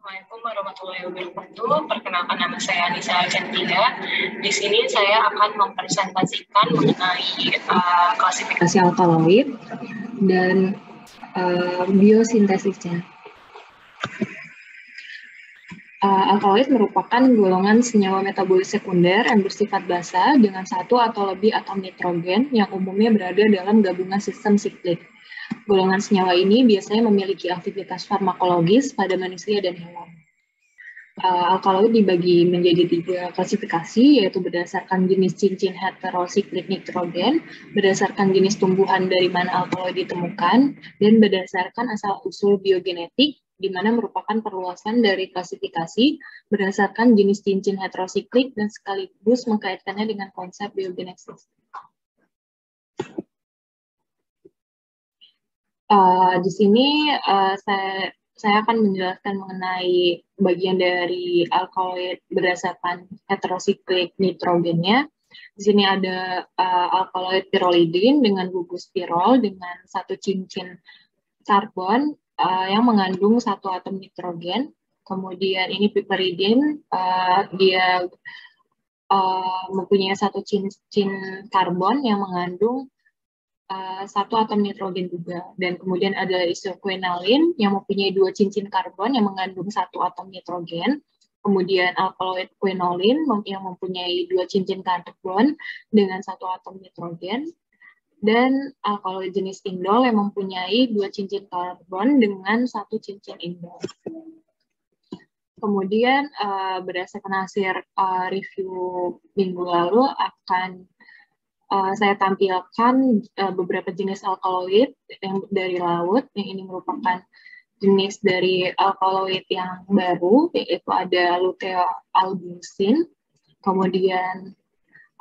Assalamualaikum warahmatullahi wabarakatuh. Perkenalkan, nama saya Anissa Argentina. Di sini saya akan mempresentasikan mengenai klasifikasi alkaloid dan biosintesisnya. Alkaloid merupakan golongan senyawa metabolis sekunder yang bersifat basa dengan satu atau lebih atom nitrogen yang umumnya berada dalam gabungan sistem siklik. Golongan senyawa ini biasanya memiliki aktivitas farmakologis pada manusia dan hewan. Alkaloid dibagi menjadi 3 klasifikasi, yaitu berdasarkan jenis cincin heterosiklik nitrogen, berdasarkan jenis tumbuhan dari mana alkaloid ditemukan, dan berdasarkan asal-usul biogenetik, di mana merupakan perluasan dari klasifikasi berdasarkan jenis cincin heterosiklik dan sekaligus mengkaitkannya dengan konsep biogenesis. Di sini saya akan menjelaskan mengenai bagian dari alkaloid berdasarkan heterosiklik nitrogennya. Di sini ada alkaloid pirolidin dengan gugus pirol dengan satu cincin karbon yang mengandung satu atom nitrogen. Kemudian ini piperidin, dia mempunyai satu cincin karbon yang mengandung satu atom nitrogen juga. Dan kemudian ada isoquinolin yang mempunyai 2 cincin karbon yang mengandung satu atom nitrogen. Kemudian alkaloid quinolin yang mempunyai 2 cincin karbon dengan satu atom nitrogen. Dan alkaloid jenis indol yang mempunyai 2 cincin karbon dengan satu cincin indol. Kemudian berdasarkan hasil review minggu lalu akan saya tampilkan beberapa jenis alkaloid yang dari laut, yang ini merupakan jenis dari alkaloid yang baru, yaitu ada luteoalbusin, kemudian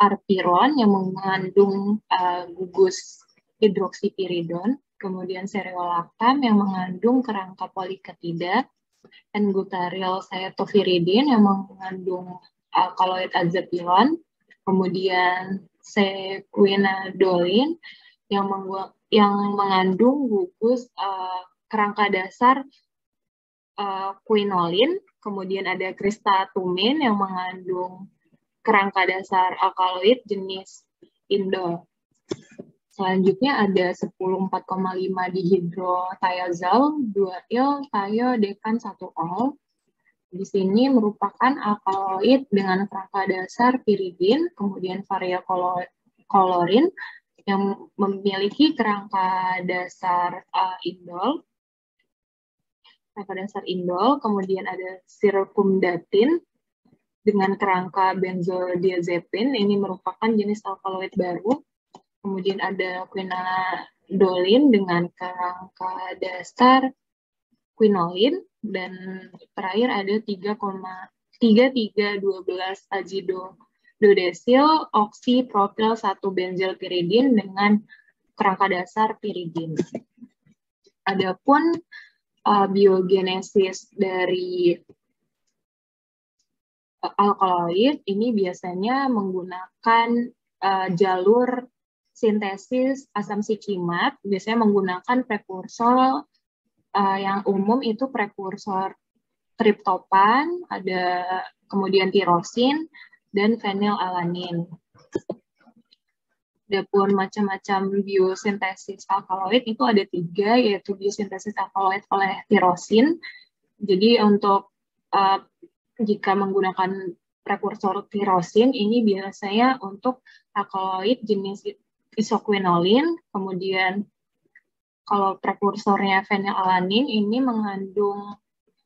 arpiron yang mengandung gugus hidroksipiridon, kemudian seriolaktam yang mengandung kerangka poliketida, dan gutaryl cytoviridin yang mengandung alkaloid azapilon, kemudian sequinadolin yang mengandung gugus kerangka dasar quinolin, kemudian ada kristatumin yang mengandung kerangka dasar alkaloid jenis indol. Selanjutnya ada 10,4,5 dihidrotiazol 2-il thiodecan 1-ol. Di sini merupakan alkaloid dengan kerangka dasar piridin, kemudian variokolorin yang memiliki kerangka dasar indol. Kerangka dasar indol, kemudian ada sirkumdatin dengan kerangka benzodiazepin, ini merupakan jenis alkaloid baru. Kemudian ada quinadolin dengan kerangka dasar quinolin, dan terakhir ada 3,3312 azidodesil oksipropil 1 benzilpiridin dengan kerangka dasar piridin. Adapun biogenesis dari alkaloid ini biasanya menggunakan jalur sintesis asam sikimat, biasanya menggunakan prekursor yang umum itu prekursor triptopan, ada kemudian tirosin, dan fenilalanin. Adapun macam-macam biosintesis alkaloid itu ada 3, yaitu biosintesis alkaloid oleh tirosin. Jadi untuk jika menggunakan prekursor tirosin, ini biasanya untuk alkaloid jenis isoquinolin, kemudian kalau prekursornya fenilalanin ini mengandung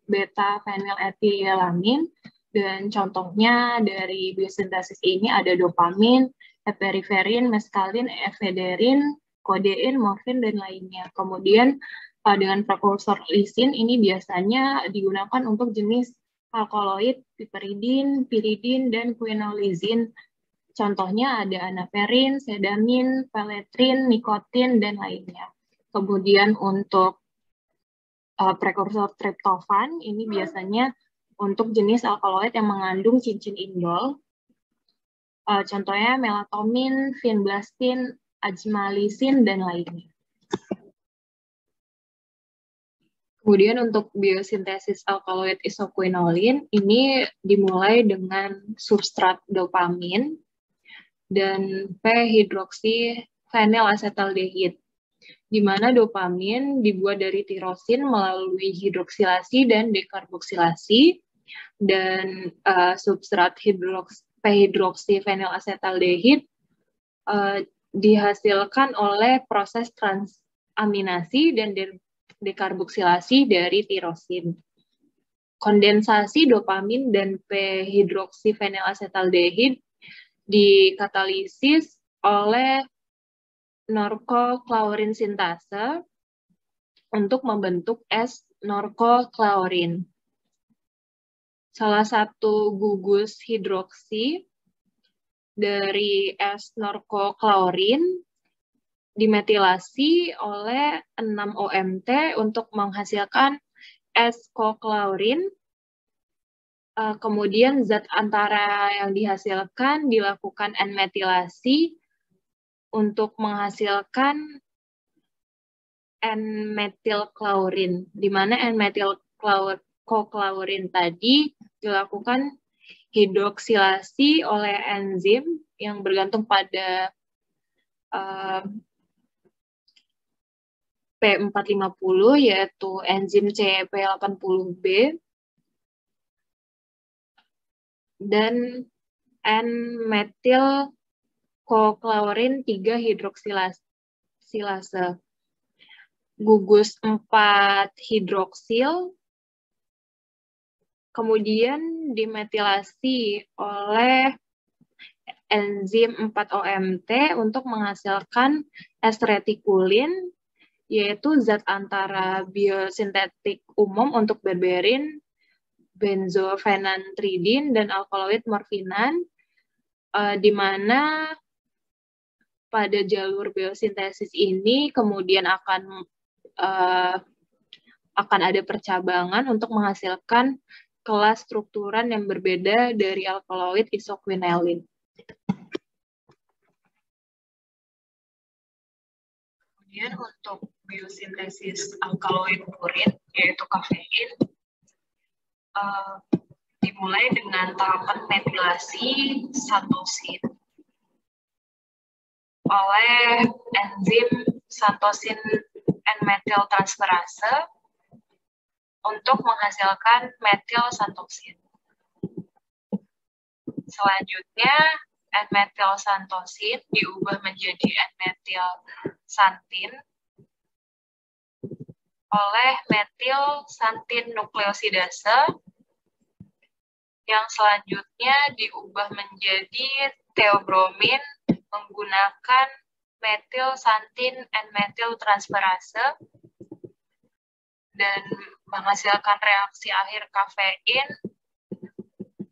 beta-feniletilamin, dan contohnya dari biosintesis ini ada dopamin, eperiferin, meskalin, efedrin, kodein, morfin, dan lainnya. Kemudian dengan prekursor lisin ini biasanya digunakan untuk jenis alkaloid piperidin, piridin, dan quinolizin. Contohnya ada anaperin, sedamin, peletrin, nikotin, dan lainnya. Kemudian untuk prekursor triptofan, ini biasanya untuk jenis alkaloid yang mengandung cincin indol. Contohnya melatonin, vinblastin, ajmalisin, dan lainnya. Kemudian untuk biosintesis alkaloid isoquinolin ini dimulai dengan substrat dopamin dan p-hidroksifenilacetaldehid, di mana dopamin dibuat dari tirosin melalui hidroksilasi dan dekarboksilasi, dan substrat p-hidroksifenilacetaldehid dihasilkan oleh proses transaminasi dan dekarboksilasi dari tirosin. Kondensasi dopamin dan p-hidroksifenilacetaldehid dikatalisis oleh norkoklaurin sintase untuk membentuk es norkoklaurin. Salah satu gugus hidroksi dari es norkoklaurin dimetilasi oleh 6-OMT untuk menghasilkan es koklaurin. Kemudian zat antara yang dihasilkan dilakukan N-metilasi untuk menghasilkan N-metilklaurin, di mana N-metilkoklaurin tadi dilakukan hidroksilasi oleh enzim yang bergantung pada P450, yaitu enzim CYP80B, dan N-metilkoklaurin 3 hidroksilase. Gugus 4 hidroksil kemudian dimetilasi oleh enzim 4-OMT untuk menghasilkan es retikulin, yaitu zat antara biosintetik umum untuk berberin, benzofenantridin, dan alkaloid morfinan, di mana pada jalur biosintesis ini kemudian akan ada percabangan untuk menghasilkan kelas strukturan yang berbeda dari alkaloid isoquinolin. Kemudian untuk biosintesis alkaloid purin, yaitu kafein, dimulai dengan tahapan metilasi santosin oleh enzim santosin N-metil transferase untuk menghasilkan metil santosin. Selanjutnya, N-metil santosin diubah menjadi N-metil santin oleh metil santin nukleosidase yang selanjutnya diubah menjadi teobromin menggunakan metil santin N-metil transferase dan menghasilkan reaksi akhir kafein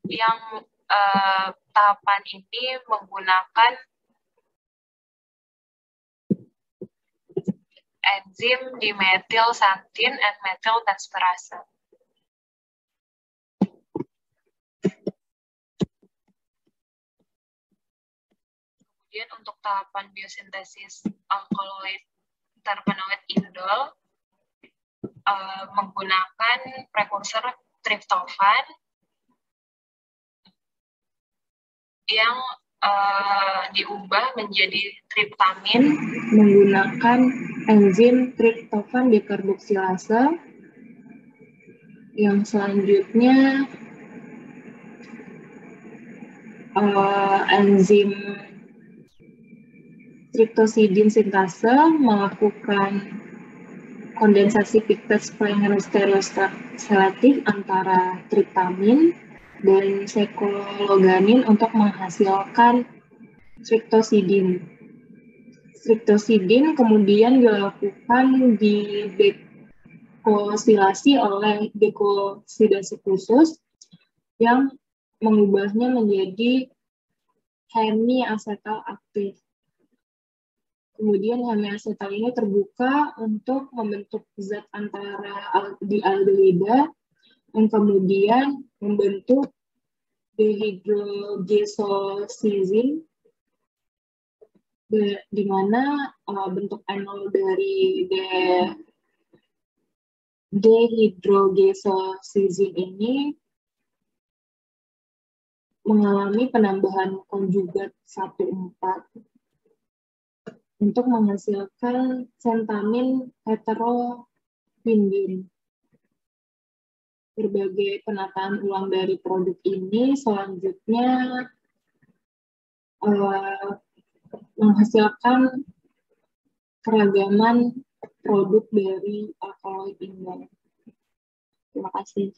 yang tahapan ini menggunakan enzim dimetil santin N-metil transferase. Kemudian untuk tahapan biosintesis alkaloid terpenoid indol menggunakan prekursor triptofan yang diubah menjadi triptamin menggunakan enzim triptofan dekarboksilase, yang selanjutnya enzim triptosidin sintase melakukan kondensasi peptide springer stereoselektif antara triptamin dan sekologanin untuk menghasilkan streptosidin. Streptosidin kemudian dilakukan di dekosilasi oleh dekosidasi khusus yang mengubahnya menjadi hemiasetal aktif. Kemudian hemiasetal ini terbuka untuk membentuk zat antara di aldehyda yang kemudian membentuk dehydrogesosizin, di mana bentuk enol dari dehydrogesosizin ini mengalami penambahan konjugat 1,4 untuk menghasilkan centamin heteroquinone. Berbagai penataan ulang dari produk ini selanjutnya menghasilkan keragaman produk dari alkaloid indah. Terima kasih.